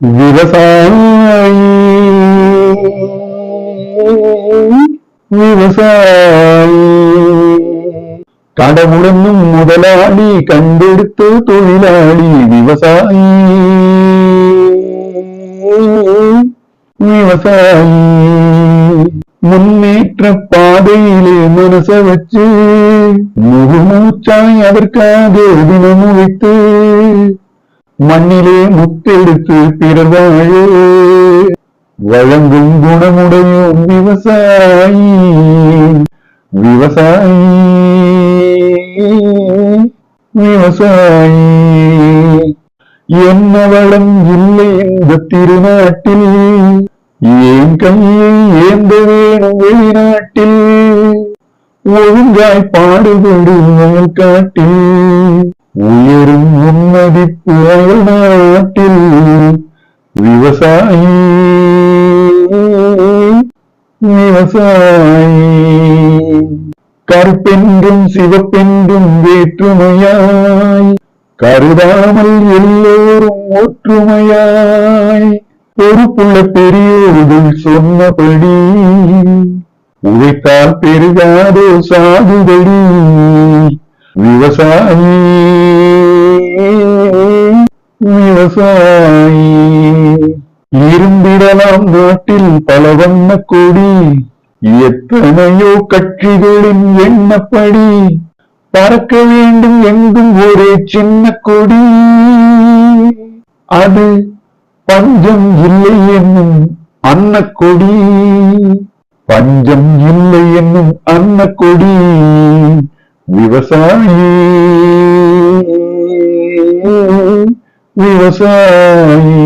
விவசாயி விவசாயி கடவுளென்னும் முதலாளி கண்டெடுத்த தொழிலாளி விவசாயி விவசாயி முன்னேற்ற பாதையிலே மனச வச்சு முழுமூச்சாய் அதற்காக தினம் உழைத்து மண்ணிலே முத்தெடுத்து பிறர் வாழ வழங்கும் குணமுடையும் விவசாயி விவசாயி விவசாயி என்ன வளம் இல்லை இந்த திருநாட்டில் ஏன் கையை ஏந்த வேணும் வெளிநாட்டில் ஒழுங்காய் பாடுபடு காட்டில் உயரும் உன்மதிப்பு அயல் நாட்டில் விவசாயி விவசாயி கருப்பென்றும் சிவப்பென்றும் வேற்றுமையாய் கருதாமல் எல்லோரும் ஒற்றுமையாய் பொறுப்புள்ள பெரியோர்கள் சொன்னபடி உழைத்தால் பெருகாதோ சாகுபடி விவசாயி விவசாயி இருந்திடலாம் நாட்டில் பல வண்ண கொடி எத்தனையோ கட்சிகளின் எண்ணப்படி பறக்க வேண்டும் எங்கும் ஒரே சின்ன கொடி அது பஞ்சம் இல்லை என்னும் அன்னக்கொடி பஞ்சம் இல்லை என்னும் அன்னக்கொடி விவசாயி விவசாயி